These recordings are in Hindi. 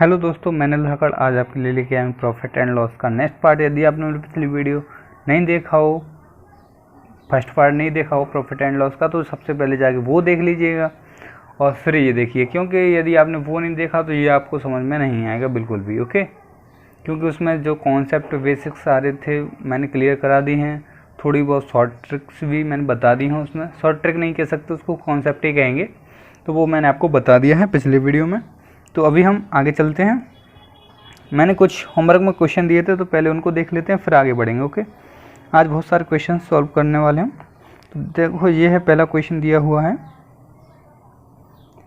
हेलो दोस्तों, मैंने धाकड़ आज आपके लिए लेके आया हूँ प्रॉफिट एंड लॉस का नेक्स्ट पार्ट। यदि आपने मेरी पिछली वीडियो नहीं देखा हो, फर्स्ट पार्ट नहीं देखा हो प्रॉफिट एंड लॉस का, तो सबसे पहले जाके वो देख लीजिएगा और फिर ये देखिए, क्योंकि यदि आपने वो नहीं देखा तो ये आपको समझ में नहीं आएगा बिल्कुल भी। ओके, क्योंकि उसमें जो कॉन्सेप्ट बेसिक्स सारे थे मैंने क्लियर करा दी हैं, थोड़ी बहुत शॉर्ट ट्रिक्स भी मैंने बता दी हैं। उसमें शॉर्ट ट्रिक नहीं कह सकते, उसको कॉन्सेप्ट ही कहेंगे, तो वो मैंने आपको बता दिया है पिछले वीडियो में। तो अभी हम आगे चलते हैं। मैंने कुछ होमवर्क में क्वेश्चन दिए थे, तो पहले उनको देख लेते हैं, फिर आगे बढ़ेंगे। ओके, आज बहुत सारे क्वेश्चन सॉल्व करने वाले हैं। तो देखो, ये है पहला क्वेश्चन दिया हुआ है।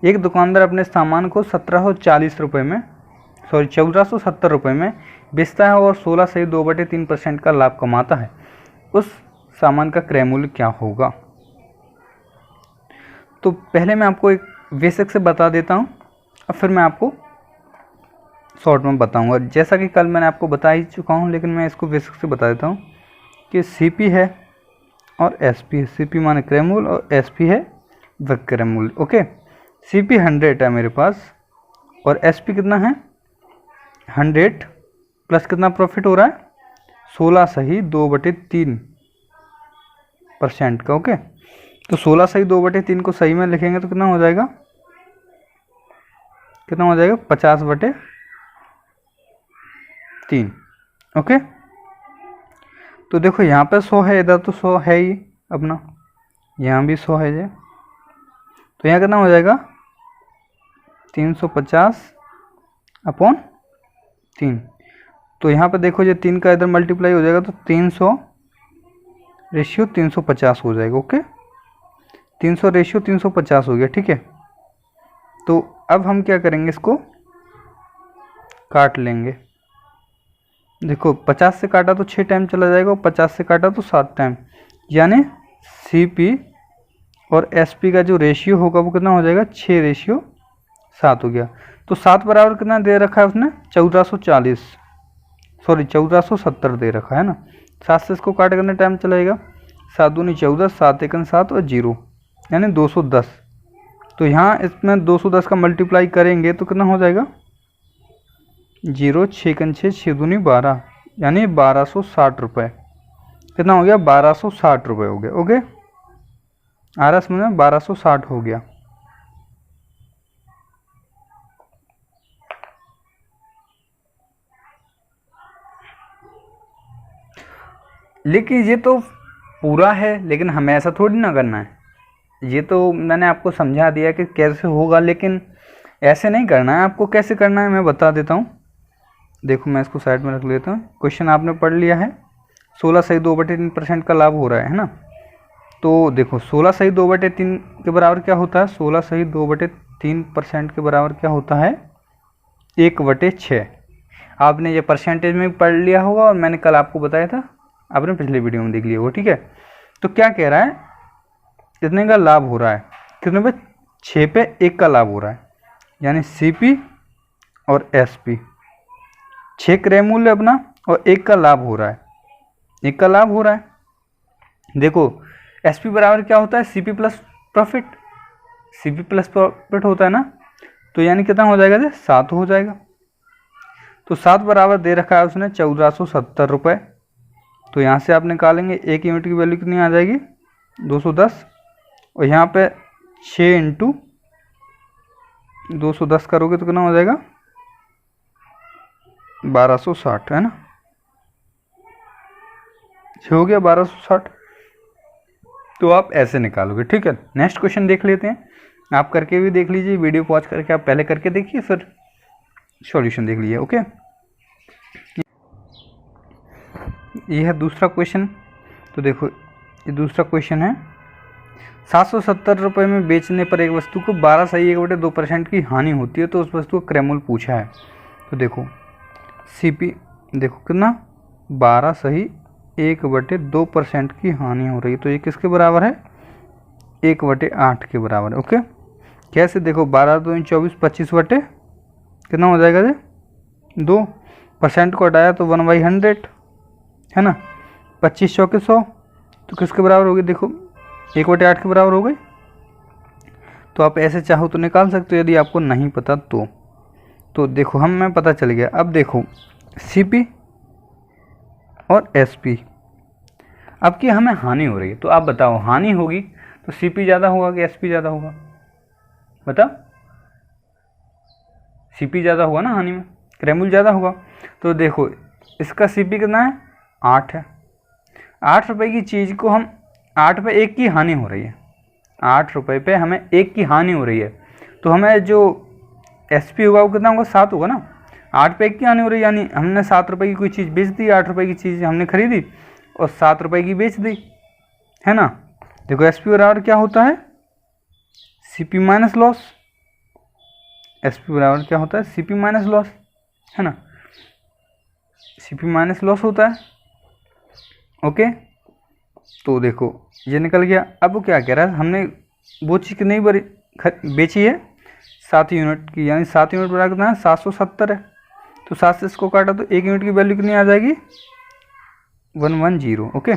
एक दुकानदार अपने सामान को 1470 रुपये में बेचता है और 16.2/3% का लाभ कमाता है। उस सामान का क्रय मूल्य क्या होगा? तो पहले मैं आपको एक बेसिक से बता देता हूँ और फिर मैं आपको शॉर्ट में बताऊंगा। जैसा कि कल मैंने आपको बता ही चुका हूँ, लेकिन मैं इसको बेसिक से बता देता हूँ कि सीपी है और एसपी है। सीपी माने क्रय मूल्य और एसपी है विक्रय मूल्य। ओके, सीपी 100 है मेरे पास और एसपी कितना है 100 प्लस कितना प्रॉफिट हो रहा है 16.2/3% का। ओके, तो 16.2/3 को सही में लिखेंगे तो कितना हो जाएगा 50/3। ओके, तो देखो यहाँ पे 100 है, इधर तो 100 है ही अपना, यहाँ भी 100 है ये, तो यहाँ कितना हो जाएगा 350/3। तो यहाँ पे देखो, ये 3 का इधर मल्टीप्लाई हो जाएगा तो 300/350 हो जाएगा। ओके, 300/350 हो गया। ठीक है, तो अब हम क्या करेंगे, इसको काट लेंगे। देखो, 50 से काटा तो 6 टाइम चला जाएगा और 50 से काटा तो 7 टाइम, यानी सीपी और एसपी का जो रेशियो होगा वो कितना हो जाएगा 6:7 हो गया। तो 7 बराबर कितना दे रखा है उसने 1470 दे रखा है ना। 7 से इसको काट करने टाइम चलाएगा, 7 दूनी 14, 7 एकन 7 और 0 यानी 210। तो यहाँ इसमें 210 का मल्टीप्लाई करेंगे तो कितना हो जाएगा 0 6 एकन 6 6 दूनी 12 यानी 1260 रुपये। कितना हो गया 1260 रुपये हो गया। ओके, आरएस में 1260 हो गया। लेकिन ये तो पूरा है, लेकिन हमें ऐसा थोड़ी ना करना है। ये तो मैंने आपको समझा दिया कि कैसे होगा, लेकिन ऐसे नहीं करना है। आपको कैसे करना है मैं बता देता हूँ। देखो, मैं इसको साइड में रख लेता हूँ। क्वेश्चन आपने पढ़ लिया है, 16.2/3% का लाभ हो रहा है ना। तो देखो, 16.2/3 के बराबर क्या होता है 16.2/3% के बराबर क्या होता है 1/6। आपने ये परसेंटेज में पढ़ लिया होगा और मैंने कल आपको बताया था, आपने पिछले वीडियो में देख लिया होगा। ठीक है, तो क्या कह रहा है, कितने का लाभ हो रहा है, कितने पे 6 पे 1 का लाभ हो रहा है, यानी सीपी और एसपी 6 क्रय मूल्य अपना और 1 का लाभ हो रहा है, 1 का लाभ हो रहा है। देखो, एसपी बराबर क्या होता है CP plus profit, CP plus profit होता है ना, तो यानी कितना हो जाएगा 7 हो जाएगा। तो 7 बराबर दे रखा है उसने 1470 रुपये। तो यहाँ से आप निकालेंगे, एक यूनिट की वैल्यू कितनी आ जाएगी 210, और यहाँ पे 6 × 210 करोगे तो कितना हो जाएगा 1260, है ना। हो गया 1260, तो आप ऐसे निकालोगे। ठीक है, नेक्स्ट क्वेश्चन देख लेते हैं। आप करके भी देख लीजिए, वीडियो पॉज करके आप पहले करके देखिए, फिर सॉल्यूशन देख लीजिए। ओके, ये है दूसरा क्वेश्चन। तो देखो, ये दूसरा क्वेश्चन है, 770 रुपये में बेचने पर एक वस्तु को 12.1/2% की हानि होती है, तो उस वस्तु का क्रय मूल्य पूछा है। तो देखो, सीपी देखो कितना 12.1/2% की हानि हो रही है, तो ये किसके बराबर है 1/8 के बराबर है। ओके, कैसे, देखो 12 2 24 25 बटे कितना हो जाएगा 2%, को हटाया तो 1/100 है ना, 25 चौके 100, तो किसके बराबर होगी, देखो 1/8 के बराबर हो गई। तो आप ऐसे चाहो तो निकाल सकते हो, यदि आपको नहीं पता तो तो देखो हमें पता चल गया। अब देखो सीपी और एसपी, अब की हमें हानि हो रही है, तो आप बताओ हानि होगी तो सीपी ज़्यादा होगा कि एसपी ज़्यादा होगा? बताओ। सीपी ज़्यादा होगा ना हानि में, क्रैमूल ज़्यादा होगा। तो देखो इसका सीपी कितना है? 8 है। 8 रुपये की चीज़ को हम 8 पे 1 की हानि हो रही है, 8 रुपये पे हमें 1 की हानि हो रही है, तो हमें जो एसपी होगा वो कितना होगा? 7 होगा ना। 8 पे 1 की हानि हो रही है, यानी हमने 7 रुपये की कोई चीज़ बेच दी, 8 रुपये की चीज़ हमने खरीदी और 7 रुपये की बेच दी, है ना। देखो एसपी बराबर क्या होता है? CP minus loss. एसपी बराबर क्या होता है? सीपी माइनस लॉस, है ना। सीपी माइनस लॉस होता है। ओके, तो देखो ये निकल गया। अब वो क्या कह रहा है? हमने वो चीज़ नहीं बेची है 7 यूनिट की, यानी 7 यूनिट बराबर कितना है? 770 है। तो 7 से इसको काटा तो 1 यूनिट की वैल्यू कितनी आ जाएगी? 110। ओके,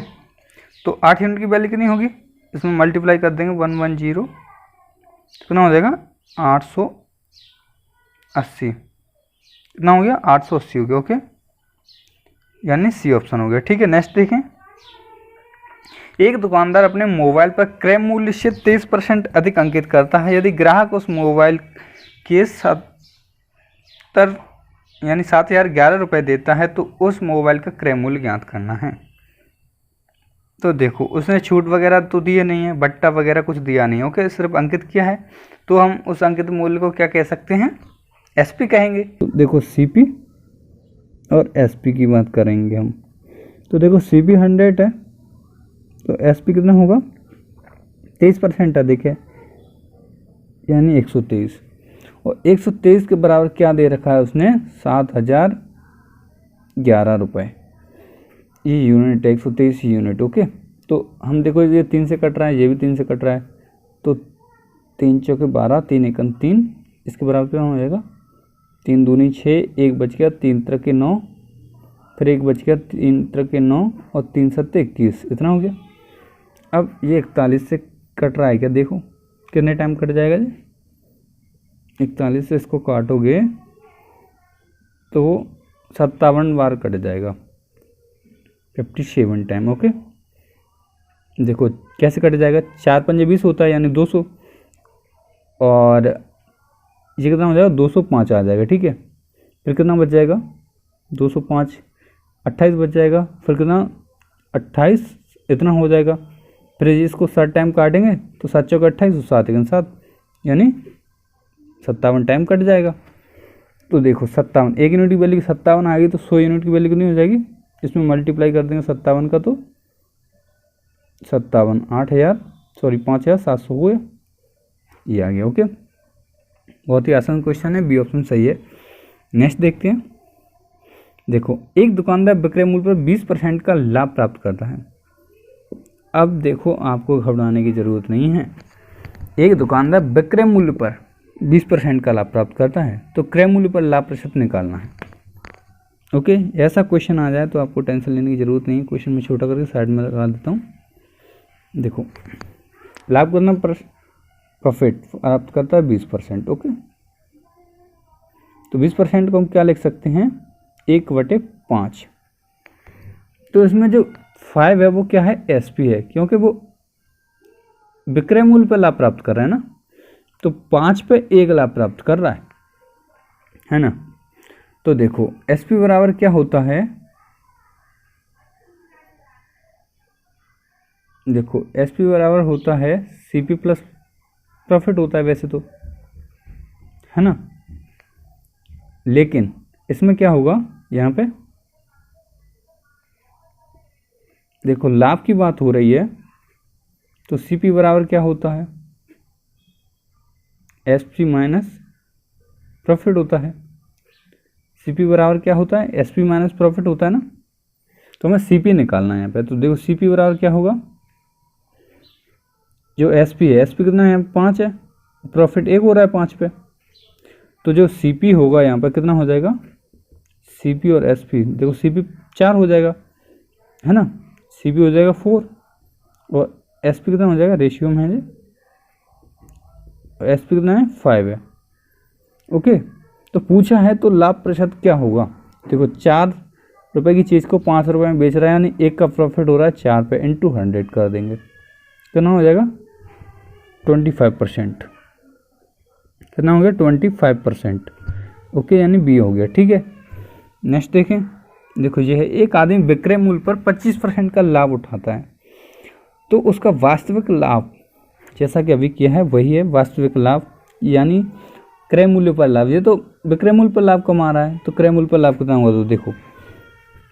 तो 8 यूनिट की वैल्यू कितनी होगी? इसमें मल्टीप्लाई कर देंगे 110, कितना हो जाएगा? 880। कितना हो गया? 880 हो गया। ओके, यानी सी ऑप्शन हो गया। ठीक है, नेक्स्ट देखें। एक दुकानदार अपने मोबाइल पर क्रय मूल्य से 23% अधिक अंकित करता है। यदि ग्राहक उस मोबाइल के 70 यानी 7011 रुपये देता है तो उस मोबाइल का क्रय मूल्य ज्ञात करना है। तो देखो उसने छूट वगैरह तो दिए नहीं है, बट्टा वगैरह कुछ दिया नहीं है। ओके, सिर्फ अंकित किया है, तो हम उस अंकित मूल्य को क्या कह सकते हैं? एसपी कहेंगे। तो देखो सीपी और एसपी की बात करेंगे हम। तो देखो सीपी 100 है तो एसपी कितना होगा? 23% अधिक है, यानी 123। और 123 के बराबर क्या दे रखा है उसने? 7011 रुपये। ये यूनिट है, 123 यूनिट। ओके, तो हम देखो ये 3 से कट रहा है, ये भी 3 से कट रहा है, तो 3 चौके 12, 3 एकम 3, इसके बराबर क्या हो जाएगा? 3 दूनी 6, 1 बच गया, 3 त्रिके 9, फिर 1 बच गया, 3 त्रिके 9 और 3 सत्ते 21, इतना हो गया। अब ये 41 से कट रहा है क्या? देखो कितने टाइम कट जाएगा जी? 41 से इसको काटोगे तो 57 बार कट जाएगा, 57 टाइम। ओके, देखो कैसे कट जाएगा? 4 पंजे 20 होता है, यानी 200, और ये कितना हो जाएगा? 205 आ जाएगा। ठीक है, फिर कितना बच जाएगा? 205, 28 बच जाएगा, फिर कितना? 28, इतना हो जाएगा। फिर इसको 7 टाइम काटेंगे तो 7 चौके 28 और 7 एकम 7, यानी 57 टाइम कट जाएगा। तो देखो 57, 1 यूनिट की वैल्यू 57 आ गई, तो 100 यूनिट की वैल्यू कितनी हो जाएगी? इसमें मल्टीप्लाई कर देंगे 57 का, तो 57 5700 हो गया, ये आ गया। ओके, बहुत ही आसान क्वेश्चन है, बी ऑप्शन सही है। नेक्स्ट देखते हैं। देखो एक दुकानदार विक्रय मूल्य पर 20% का लाभ प्राप्त करता है। अब देखो आपको घबराने की ज़रूरत नहीं है। एक दुकानदार विक्रय मूल्य पर 20% का लाभ प्राप्त करता है, तो क्रय मूल्य पर लाभ प्रतिशत निकालना है। ओके, ऐसा क्वेश्चन आ जाए तो आपको टेंशन लेने की ज़रूरत नहीं है। क्वेश्चन में छोटा करके साइड में लगा देता हूँ। देखो लाभ करना प्रॉफिट प्राप्त करता है 20%। ओके, तो 20% को हम क्या लिख सकते हैं? 1/5। तो इसमें जो 5 है वो क्या है? एसपी है, क्योंकि वो विक्रय मूल्य पर लाभ प्राप्त कर रहा है ना, तो 5 पे 1 लाभ प्राप्त कर रहा है ना। तो देखो एसपी बराबर क्या होता है? देखो एसपी बराबर होता है सीपी प्लस प्रॉफिट होता है वैसे तो, है ना, लेकिन इसमें क्या होगा? यहाँ पे देखो लाभ की बात हो रही है, तो सीपी बराबर क्या होता है? एसपी माइनस प्रॉफिट होता है। सीपी बराबर क्या होता है? एसपी माइनस प्रॉफिट होता है ना, तो हमें सीपी निकालना है यहाँ पे। तो देखो सीपी बराबर क्या होगा? जो एसपी है, एसपी कितना है? 5 है, प्रॉफिट 1 हो रहा है 5 पे, तो जो सीपी होगा यहाँ पर कितना हो जाएगा? सीपी और एसपी, देखो सीपी 4 हो जाएगा, है ना, सीपी हो जाएगा 4 और एसपी कितना हो जाएगा? रेशियो में है जी, एसपी कितना है? 5 है। ओके, तो पूछा है तो लाभ प्रतिशत क्या होगा। देखो 4 रुपये की चीज़ को 5 रुपये में बेच रहा है, यानी 1 का प्रॉफिट हो रहा है 4 पे, इंटू 100 कर देंगे, कितना हो जाएगा 25%। कितना हो गया 25%। ओके, यानी बी हो गया। ठीक है, नेक्स्ट देखें। देखो ये है, एक आदमी विक्रय मूल्य पर 25% का लाभ उठाता है तो उसका वास्तविक लाभ, जैसा कि अभी किया है वही है वास्तविक लाभ, यानी क्रय मूल्य पर लाभ। ये तो विक्रय मूल्य पर लाभ कमा रहा है तो क्रय मूल्य पर लाभ कितना होगा, तो देखो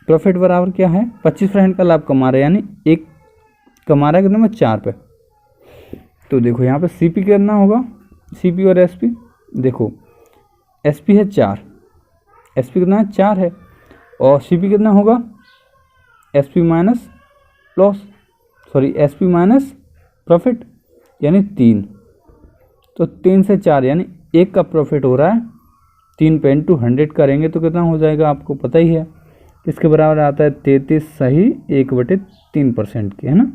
प्रॉफिट बराबर क्या है 25% का लाभ कमा रहा है, यानी एक कमा रहा है कितना में 4 पे। तो देखो यहाँ पे सीपी कितना होगा, सीपी और एसपी, देखो एसपी है 4, एसपी कितना है 4 है, और सीपी कितना होगा SP minus loss, sorry SP minus profit, यानी 3। तो 3 से 4 यानी 1 का प्रॉफिट हो रहा है, 3 पे इंटू 100 करेंगे तो कितना हो जाएगा आपको पता ही है, किसके बराबर आता है 33 सही 1/3% के, है ना,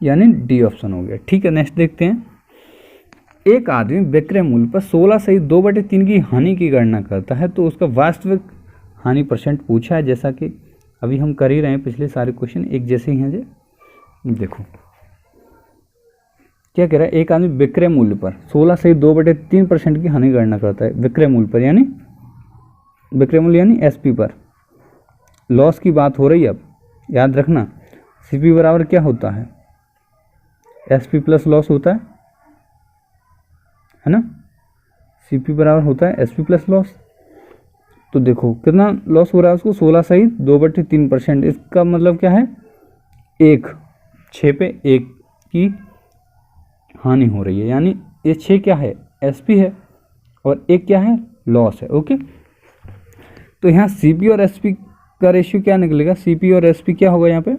यानी डी ऑप्शन हो गया। ठीक है, नेक्स्ट देखते हैं। एक आदमी विक्रय मूल्य पर 16 सही 2/3 की हानि की गणना करता है तो उसका वास्तविक हानि परसेंट पूछा है, जैसा कि अभी हम कर ही रहे हैं, पिछले सारे क्वेश्चन एक जैसे ही हैं। जो देखो क्या कह रहा है, एक आदमी विक्रय मूल्य पर 16 सही 2/3% की हानि गणना करता है, विक्रय मूल्य पर, यानी विक्रय मूल्य यानी एसपी पर। लॉस की बात हो रही है, अब याद रखना सीपी बराबर क्या होता है, एसपी प्लस लॉस होता है ना, सीपी बराबर होता है एसपी प्लस लॉस। तो देखो कितना लॉस हो रहा है उसको, 16 सही 2/3%, इसका मतलब क्या है 6 पे 1 की हानि हो रही है, यानी ये 6 क्या है एसपी है और 1 क्या है लॉस है। ओके, तो यहाँ सीपी और एसपी का रेशियो क्या निकलेगा, सीपी और एसपी क्या होगा यहाँ पे,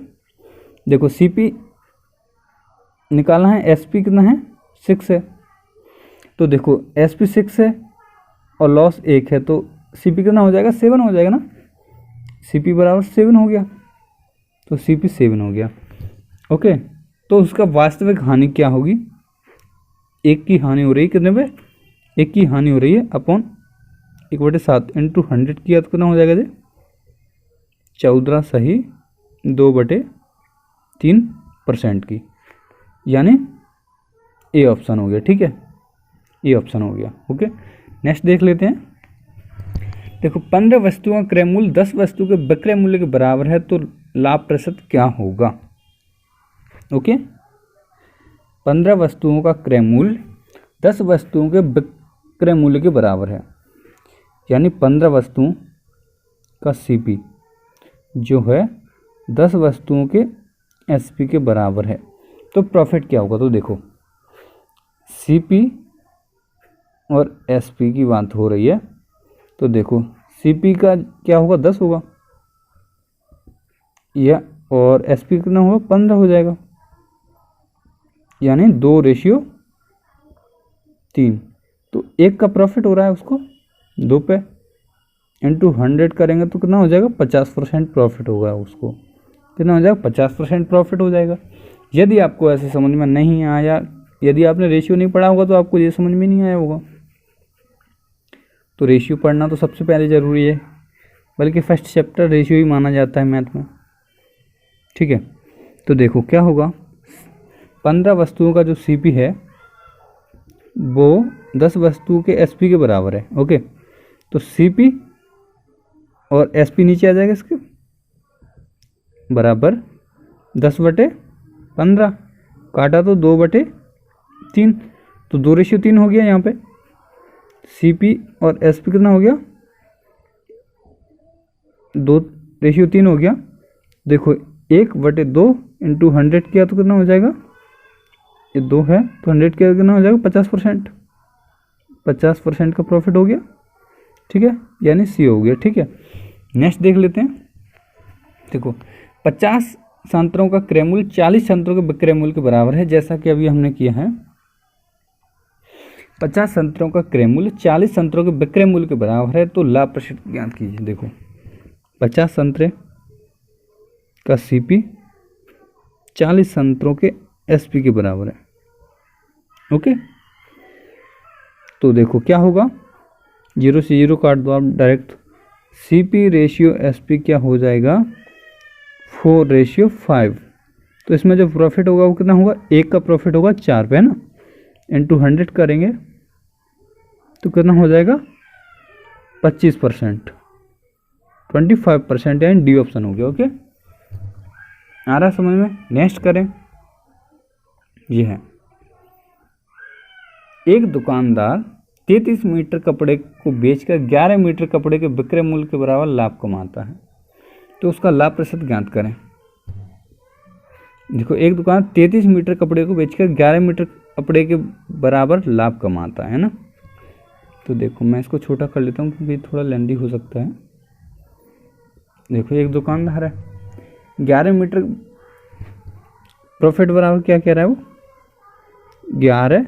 देखो सीपी निकालना है, एसपी कितना है 6 है, तो देखो एसपी 6 है और लॉस 1 है, तो सीपी कितना हो जाएगा 7 हो जाएगा ना, सीपी बराबर 7 हो गया, तो सीपी 7 हो गया। ओके, तो उसका वास्तविक हानि क्या होगी, 1 की हानि हो रही है कितने पे, 1 की हानि हो रही है अपॉन 1/7 इंटू 100 किया तो कितना हो जाएगा जी 14 सही 2/3% की, यानी ए ऑप्शन हो गया। ठीक है, ए ऑप्शन हो गया। ओके, नेक्स्ट देख लेते हैं। देखो 15 वस्तुओं का क्रय मूल्य 10 वस्तु के विक्रय मूल्य के बराबर है तो लाभ प्रतिशत क्या होगा। ओके, 15 वस्तुओं का क्रय मूल्य 10 वस्तुओं के विक्रय मूल्य के बराबर है, यानी 15 वस्तुओं का सीपी जो है 10 वस्तुओं के एसपी के बराबर है, तो प्रॉफिट क्या होगा। तो देखो सीपी और एसपी की बात हो रही है, तो देखो सीपी का क्या होगा 10 होगा या, और एसपी कितना होगा 15 हो जाएगा, यानी 2:3। तो 1 का प्रॉफिट हो रहा है उसको 2 पे, इंटू 100 करेंगे तो कितना हो जाएगा 50% प्रॉफिट होगा उसको, कितना हो जाएगा 50% प्रॉफिट हो जाएगा। यदि आपको ऐसे समझ में नहीं आया, यदि आपने रेशियो नहीं पढ़ा होगा तो आपको ये समझ में नहीं आया होगा। तो रेशियो पढ़ना तो सबसे पहले ज़रूरी है, बल्कि फर्स्ट चैप्टर रेशियो ही माना जाता है मैथ में। ठीक है, तो देखो क्या होगा, 15 वस्तुओं का जो सीपी है वो 10 वस्तुओं के एसपी के बराबर है। ओके, तो सीपी और एसपी नीचे आ जाएगा इसके बराबर 10/15, काटा तो 2/3, तो 2:3 हो गया यहाँ पे। सीपी और एसपी कितना हो गया 2:3 हो गया। देखो 1/2 इंटू 100 किया तो कितना हो जाएगा, ये 2 है तो 100 किया कितना हो जाएगा 50%, 50% का प्रॉफिट हो गया। ठीक है, यानी सी हो गया। ठीक है, नेक्स्ट देख लेते हैं। देखो 50 संतरों का क्रय मूल्य 40 संतरों के विक्रय मूल्य के बराबर है, जैसा कि अभी हमने किया है। 50 संतरों का क्रय मूल्य 40 संतरों के विक्रय मूल्य के बराबर है तो लाभ प्रतिशत ज्ञात कीजिए। देखो 50 संतरे का सीपी 40 संतरों के एसपी के बराबर है। ओके, तो देखो क्या होगा, जीरो से जीरो काट दो आप डायरेक्ट। CP रेशियो SP क्या हो जाएगा 4:5। तो इसमें जो प्रॉफिट होगा वो कितना होगा, एक का प्रॉफिट होगा 4 पे है ना, इंटू 100 करेंगे तो कितना हो जाएगा 25%, 25% यानी डी ऑप्शन हो गया। ओके, आ रहा है समझ में। नेक्स्ट करें, ये है एक दुकानदार 33 मीटर कपड़े को बेचकर 11 मीटर कपड़े के विक्रय मूल्य के बराबर लाभ कमाता है, तो उसका लाभ प्रतिशत ज्ञात करें। देखो एक दुकान 33 मीटर कपड़े को बेचकर 11 मीटर कपड़े के बराबर लाभ कमाता है ना। तो देखो मैं इसको छोटा कर लेता हूँ क्योंकि थोड़ा लेंदी हो सकता है। देखो एक दुकानदार है, 11 मीटर प्रॉफिट बराबर क्या कह रहा है वो 11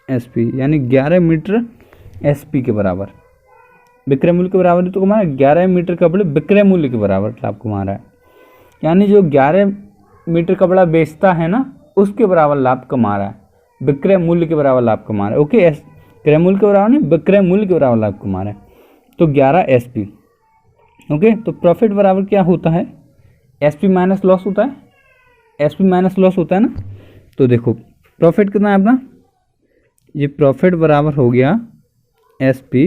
SP, यानी 11 मीटर SP के बराबर विक्रय मूल्य के बराबर तो कमा रहा है। 11 मीटर कपड़े विक्रय मूल्य के बराबर लाभ कमा रहा है, यानी जो 11 मीटर कपड़ा बेचता है ना उसके बराबर लाभ कमा रहा है, विक्रय मूल्य के बराबर लाभ कमा रहा है। ओके, क्रय मूल्य के बराबर नहीं, विक्रय मूल्य के बराबर लाभ कमा रहा है, तो 11 SP। ओके, तो प्रॉफिट बराबर क्या होता है SP माइनस लॉस होता है, SP माइनस लॉस होता है ना। तो देखो प्रॉफिट कितना है अपना, ये प्रॉफिट बराबर हो गया SP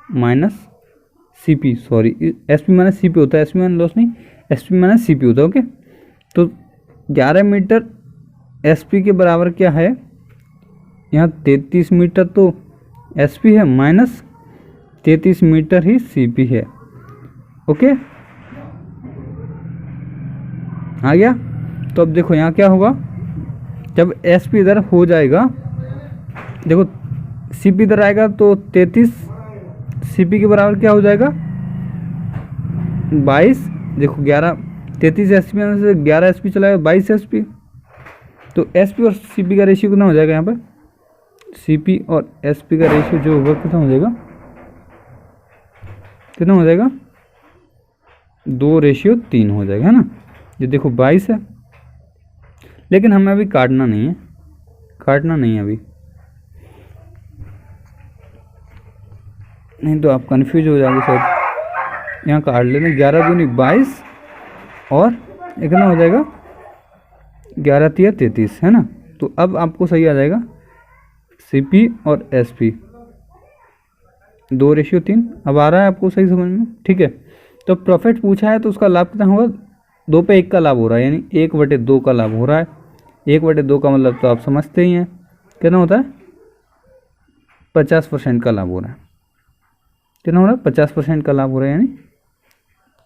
minus CP, sorry SP minus CP होता है, SP माइनस लॉस नहीं, SP माइनस CP होता है। ओके, तो 11 मीटर SP के बराबर क्या है, यहाँ 33 मीटर तो SP है माइनस 33 मीटर ही CP है। ओके, आ गया। तो अब देखो यहाँ क्या होगा, जब SP इधर हो जाएगा, देखो CP इधर आएगा तो 33 CP के बराबर क्या हो जाएगा 22। देखो 11 33 SP में से 11 SP चलाएगा 22 SP, तो SP और CP का रेशियो कितना हो जाएगा, यहाँ पर CP और SP का रेशियो जो होगा कितना हो जाएगा, कितना हो जाएगा 2:3 हो जाएगा, है ना। ये देखो 22 है, लेकिन हमें अभी काटना नहीं है, काटना नहीं है अभी, नहीं तो आप कंफ्यूज हो जाओगे शायद। यहाँ काट लेना, 11 दूनी 22 और कितना हो जाएगा 11 तिया 33, है ना। तो अब आपको सही आ जाएगा CP और SP 2:3। अब आ रहा है आपको सही समझ में, ठीक है। तो प्रॉफिट पूछा है तो उसका लाभ कितना होगा, 2 पे 1 का लाभ हो रहा है, यानी 1/2 का लाभ हो रहा है। 1/2 का मतलब तो आप समझते ही हैं कितना होता है, 50% का लाभ हो रहा है। कितना हो रहा है 50% का लाभ हो रहा है, यानी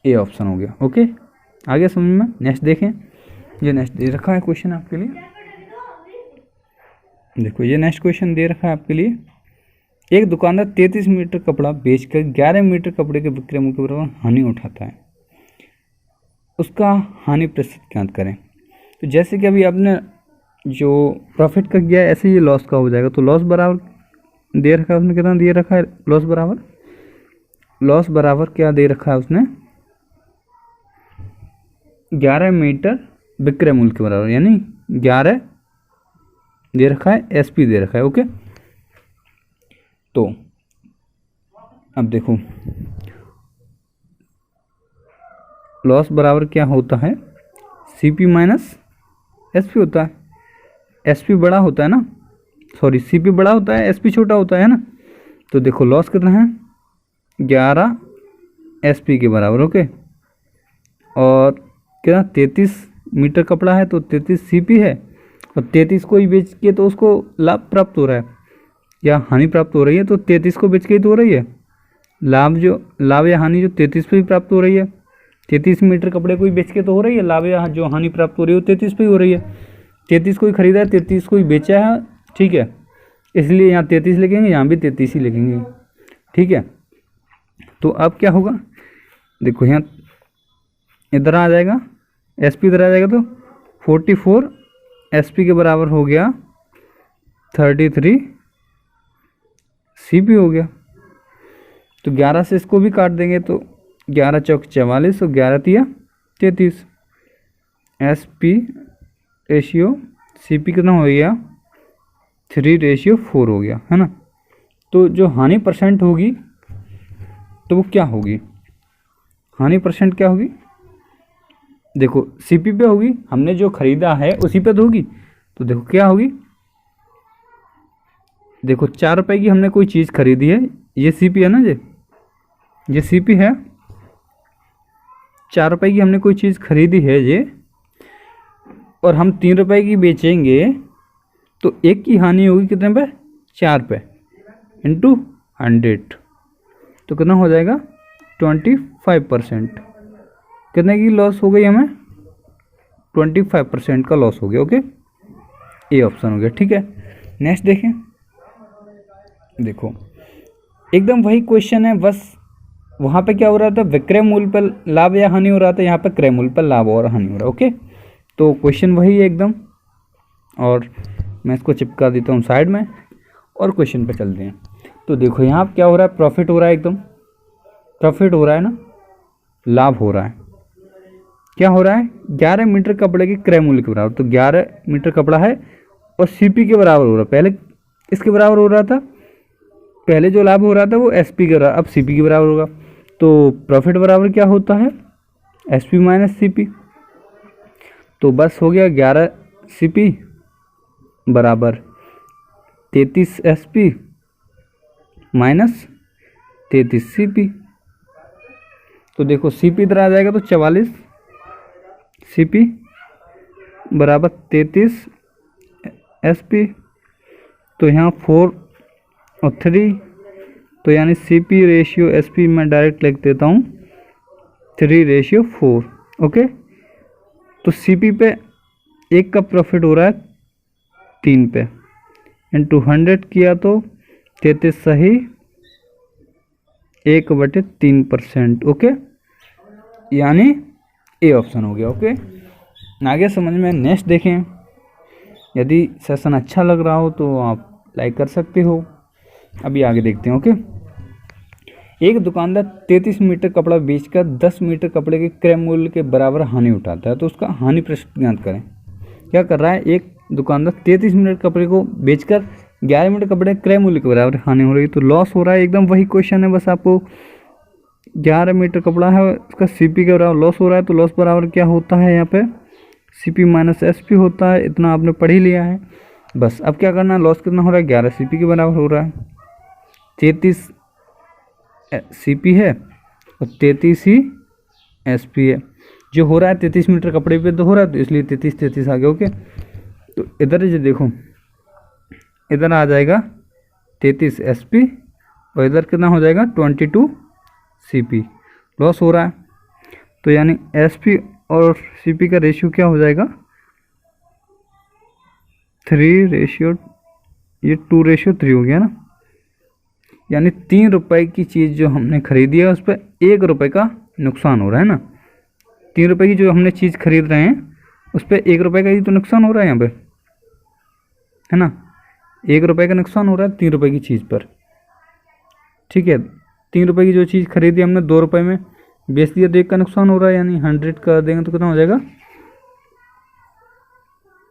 A ऑप्शन हो गया। ओके, आगे समझ में। नेक्स्ट देखें, ये नेक्स्ट दे रखा है क्वेश्चन आपके लिए। देखो ये नेक्स्ट क्वेश्चन दे रखा है आपके लिए, एक दुकानदार 33 मीटर कपड़ा बेचकर 11 मीटर कपड़े के विक्रय मूल्य के बराबर हानि उठाता है, उसका हानि प्रतिशत ज्ञात करें। तो जैसे कि अभी आपने जो प्रॉफिट का किया है ऐसे ये लॉस का हो जाएगा। तो लॉस बराबर दे रखा है उसने, कितना दे रखा है लॉस बराबर क्या दे रखा है उसने 11 मीटर विक्रय मूल्य के बराबर, यानी 11 दे रखा है, SP दे रखा है। ओके, तो अब देखो लॉस बराबर क्या होता है CP माइनस SP होता है। SP बड़ा होता है ना, सॉरी CP बड़ा होता है SP छोटा होता है ना। तो देखो लॉस कितना है 11 SP के बराबर। ओके, और कितना 33 मीटर कपड़ा है तो 33 CP है, और 33 को ही बेच के तो उसको लाभ प्राप्त हो रहा है या हानि प्राप्त हो रही है, तो 33 को बेच के ही तो हो रही है लाभ या हानि, जो 33 पे भी प्राप्त हो रही है। 33 मीटर कपड़े को ही बेच के तो हो रही है, लाभ या जो हानि प्राप्त हो रही है वो 33 पे ही हो रही है। 33 को ही खरीदा है, 33 को ही बेचा है, ठीक है, इसलिए यहाँ 33 लिखेंगे, यहाँ भी 33 ही लिखेंगे, ठीक है। तो अब क्या होगा, देखो यहाँ इधर आ जाएगा SP, इधर आ जाएगा तो 44 SP के बराबर हो गया 33 CP हो गया। तो 11 से इसको भी काट देंगे तो 11 चौक 44 और 11 तिया 33, SP रेशियो CP कितना हो गया 3:4 हो गया, है ना। तो जो हानि परसेंट होगी तो वो क्या होगी, हानि परसेंट क्या होगी, देखो सीपी पे होगी, हमने जो खरीदा है उसी पे तो होगी। तो देखो क्या होगी, देखो 4 रुपए की हमने कोई चीज़ खरीदी है, ये सीपी है ना, ये सीपी है। 4 रुपए की हमने कोई चीज़ खरीदी है ये, और हम 3 रुपए की बेचेंगे, तो एक की हानि होगी कितने पे, 4 पे इंटू 100, तो कितना हो जाएगा 25%। कितने की लॉस हो गई हमें, 25% का लॉस हो गया। ओके, ये ऑप्शन हो गया। ठीक है, नेक्स्ट देखें। देखो एकदम वही क्वेश्चन है, बस वहाँ पे क्या हो रहा था, विक्रय मूल्य पर लाभ या हानि हो रहा था, यहाँ पे क्रय मूल्य पर लाभ और हानि हो रहा है। ओके, तो क्वेश्चन वही है एकदम, और मैं इसको चिपका देता हूँ साइड में और क्वेश्चन पे चलते हैं। तो देखो यहाँ क्या हो रहा है, प्रॉफिट हो रहा है, एकदम प्रॉफिट हो रहा है ना, लाभ हो रहा है। क्या हो रहा है, 11 मीटर कपड़े के क्रय मूल्य के बराबर, तो 11 मीटर कपड़ा है और सीपी के बराबर हो रहा है। पहले इसके बराबर हो रहा था, पहले जो लाभ हो रहा था वो एसपी के बराबर, अब सीपी के बराबर होगा। तो प्रॉफिट बराबर क्या होता है, एसपी माइनस सीपी। तो बस हो गया 11 सीपी बराबर 33 एसपी माइनस 33 सीपी। तो देखो सीपी इधर आ जाएगा तो 44 सीपी बराबर 33 एसपी। तो यहाँ 4 और 3, तो यानी सीपी रेशियो एसपी मैं डायरेक्ट लिख देता हूँ 3:4। ओके, तो सीपी पे 1 का प्रॉफिट हो रहा है 3 पे, इंटू 100 किया तो 33 सही 1/3%। ओके, यानी ए ऑप्शन हो गया। ओके, आगे समझ में। नेक्स्ट देखें। यदि सेशन अच्छा लग रहा हो तो आप लाइक कर सकते हो। अभी आगे देखते हैं। ओके, एक दुकानदार 33 मीटर कपड़ा बेचकर 10 मीटर कपड़े के क्रय मूल्य के बराबर हानि उठाता है, तो उसका हानि प्रतिशत ज्ञात करें। क्या कर रहा है, एक दुकानदार 33 मीटर कपड़े को बेचकर 11 मीटर कपड़े क्रय मूल्य के बराबर हानि हो रही है, तो लॉस हो रहा है। एकदम वही क्वेश्चन है, बस आपको 11 मीटर कपड़ा है, उसका सीपी के बराबर लॉस हो रहा है, तो लॉस बराबर क्या होता है, यहाँ पे सीपी माइनस एसपी होता है। इतना आपने पढ़ ही लिया है। बस अब क्या करना है, लॉस कितना हो रहा है, 11 सीपी के बराबर हो रहा है। 33 सीपी है और 33 ही एसपी है। जो हो रहा है 33 मीटर कपड़े पे तो हो रहा है, तो इसलिए 33 आ गया। ओके, तो इधर जो देखो, इधर आ जाएगा 33 एसपी और इधर कितना हो जाएगा 22 सीपी। लॉस हो रहा है, तो यानी एसपी और सीपी का रेशियो क्या हो जाएगा 3:, ये 2:3 हो गया ना। यानी 3 रुपए की चीज़ जो हमने खरीदी है उस पर 1 रुपये का नुकसान हो रहा है ना। 3 रुपए की जो हमने चीज़ खरीद रहे हैं उस पर 1 रुपये का ही तो नुकसान हो रहा है यहाँ पे, है ना। 1 रुपये का नुकसान हो रहा है 3 रुपए की चीज़ पर। ठीक है, 3 रुपए की जो चीज़ खरीदी हमने 2 रुपये में बेच दिया, तो 1 का नुकसान हो रहा है, यानी 100 कर देंगे तो कितना हो जाएगा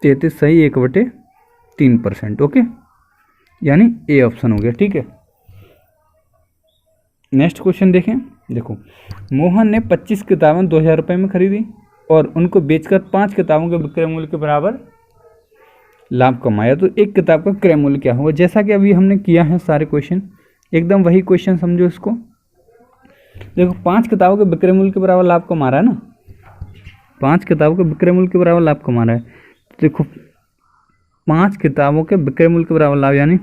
33 सही 1/3%। ओके, यानी ए ऑप्शन हो गया। ठीक है, नेक्स्ट क्वेश्चन देखें। देखो, मोहन ने 25 किताबें 2000 रुपये में खरीदी और उनको बेचकर 5 किताबों के विक्रय मूल्य के बराबर लाभ कमाया, तो एक किताब का क्रय मूल्य क्या होगा। जैसा कि अभी हमने किया है सारे क्वेश्चन, एकदम वही क्वेश्चन समझो इसको। देखो 5 किताबों के विक्रय मूल्य के बराबर लाभ कमा रहा है ना, 5 किताबों के विक्रय मूल्य के बराबर लाभ कमा रहा है। तो देखो 5 किताबों के विक्रय मूल्य के बराबर लाभ, यानी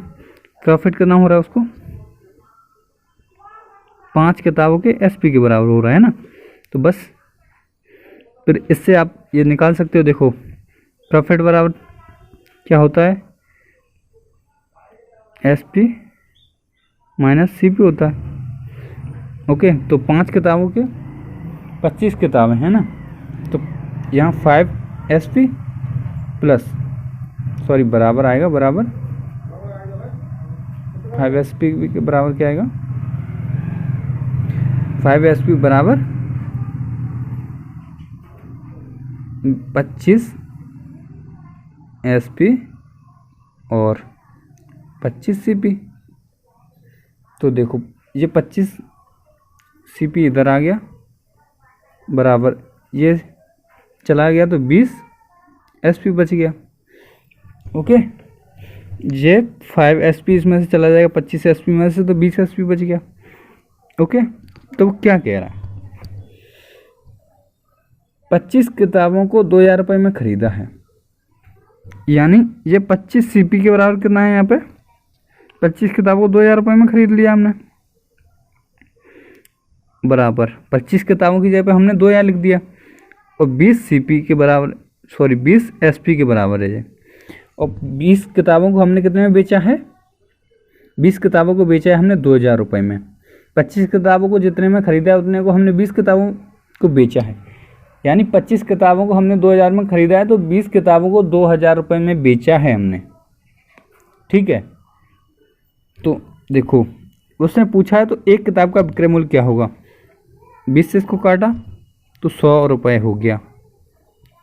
प्रॉफिट कितना हो रहा है उसको, 5 किताबों के एसपी के बराबर हो रहा है ना। तो बस फिर इससे आप ये निकाल सकते हो। देखो प्रॉफिट बराबर क्या होता है, एसपी माइनस सीपी होता है। ओके, तो 5 किताबों के 25 किताबें हैं ना, तो यहाँ 5 एसपी प्लस बराबर आएगा, बराबर 5 एसपी के बराबर क्या आएगा, 5 एसपी बराबर 25 एसपी और 25 सीपी। तो देखो ये 25 CP इधर आ गया बराबर ये चला गया तो 20 SP बच गया। ओके, ये 5 SP इसमें से चला जाएगा 25 SP में से, तो 20 SP बच गया। ओके, तो क्या कह रहा है, 25 किताबों को 2000 रुपये में ख़रीदा है, यानी ये 25 CP के बराबर कितना है, यहाँ पे 25 किताबों को 2000 रुपये में ख़रीद लिया हमने, बराबर 25 किताबों की जगह पे हमने 2000 लिख दिया, और 20 CP के बराबर, सॉरी 20 SP के बराबर है ये। और 20 किताबों को हमने कितने में बेचा है, 20 किताबों को बेचा है हमने 2000 रुपये में। 25 किताबों को जितने में ख़रीदा है उतने को हमने 20 किताबों को बेचा है, यानी 25 किताबों को हमने 2000 में ख़रीदा है, तो 20 किताबों को 2000 रुपये में बेचा है हमने। ठीक है, तो देखो उसने पूछा है तो एक किताब का विक्रय मूल्य क्या होगा, 20 से इसको काटा तो 100 रुपये हो गया।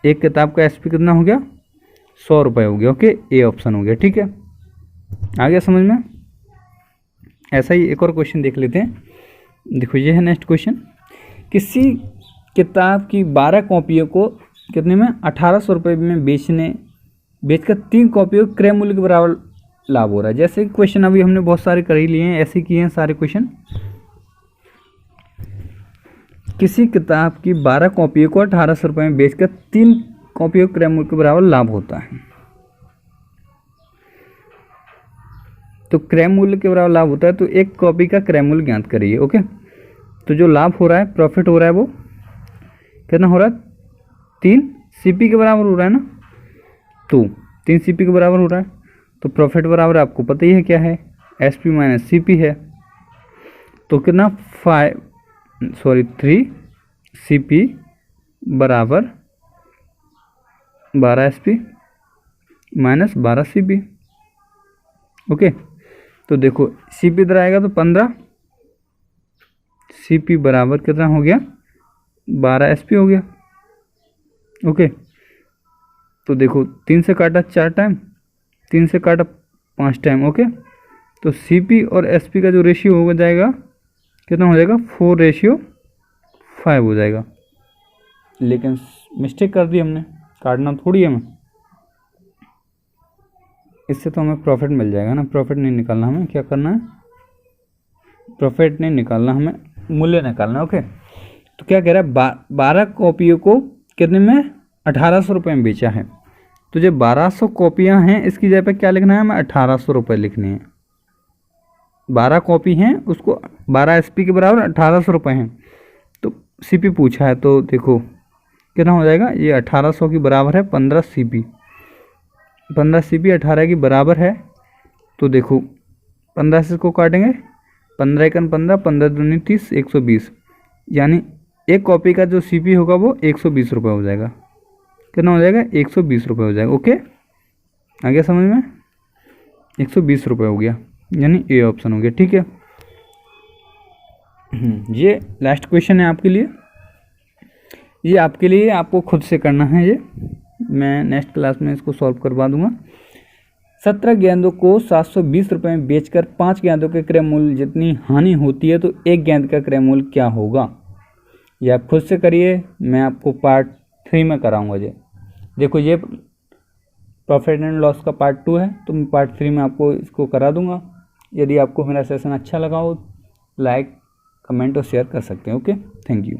एक किताब का SP कितना हो गया, 100 रुपये हो गया। ओके, ए ऑप्शन हो गया। ठीक है, आ गया समझ में। ऐसा ही एक और क्वेश्चन देख लेते हैं। देखो ये है नेक्स्ट क्वेश्चन, किसी किताब की 12 कॉपियों को कितने में 1800 रुपये में बेचकर 3 कॉपियों के क्रय मूल्य के बराबर लाभ हो रहा है। जैसे क्वेश्चन अभी हमने बहुत सारे कर ही लिए हैं, ऐसे किए हैं सारे क्वेश्चन। किसी किताब की 12 कॉपियों को 1800 रुपये में बेचकर 3 कॉपियों के क्रय मूल्य के बराबर लाभ होता है। तो क्रय मूल्य के बराबर लाभ होता है, तो एक कॉपी का क्रय मूल्य ज्ञात करिए। ओके, तो जो लाभ हो रहा है, प्रॉफिट हो रहा है, वो कितना हो रहा है, 3 CP के बराबर हो रहा है ना, तो 3 CP के बराबर हो रहा है, तो प्रॉफिट बराबर आपको पता ही है क्या है, SP माइनस CP है। तो कितना 3 CP बराबर 12 SP माइनस 12 CP। ओके, तो देखो CP इधर आएगा तो 15, CP बराबर कितना हो गया, 12 SP हो गया। ओके, तो देखो 3 से काटा 4 टाइम, 3 से काटा 5 टाइम। ओके, तो CP और SP का जो रेशियो हो जाएगा कितना हो जाएगा, 4:5 हो जाएगा। लेकिन मिस्टेक कर दी हमने, काटना थोड़ी है हमें, इससे तो हमें प्रॉफिट मिल जाएगा ना। प्रॉफिट नहीं निकालना, हमें क्या करना है, प्रॉफिट नहीं निकालना, हमें मूल्य निकालना है। ओके, तो क्या कह रहा है, 12 कॉपियों को कितने में 1800 रुपये में बेचा है, तो जो 1200 कॉपियाँ हैं इसकी जगह पे क्या लिखना है, हमें 1800 रुपये लिखने हैं। 12 कॉपी हैं, उसको 12 SP के बराबर 1800 रुपये हैं, तो CP पूछा है, तो देखो कितना हो जाएगा, ये 1800 की बराबर है 15 CP। 15 CP 18 की बराबर है, तो देखो 15 से इसको काटेंगे, 15 एकन 15, 15 दूनी 30, 120, यानी एक कॉपी का जो CP होगा वो 120 रुपये हो जाएगा। कितना हो जाएगा, 120 रुपये हो जाएगा। ओके, आ गया समझ में, 120 रुपये हो गया, यानी ए ऑप्शन हो गया। ठीक है, ये लास्ट क्वेश्चन है आपके लिए, ये आपके लिए आपको खुद से करना है, ये मैं नेक्स्ट क्लास में इसको सॉल्व करवा दूंगा। 17 गेंदों को 720 रुपये में बेचकर 5 गेंदों के क्रय मूल्य जितनी हानि होती है, तो एक गेंद का क्रय मूल्य क्या होगा। ये आप खुद से करिए, मैं आपको पार्ट 3 में कराऊंगा। ये देखो, ये प्रॉफिट एंड लॉस का पार्ट 2 है, तो मैं पार्ट 3 में आपको इसको करा दूंगा। यदि आपको मेरा सेशन अच्छा लगा हो, लाइक, कमेंट और शेयर कर सकते हैं। Okay, thank you.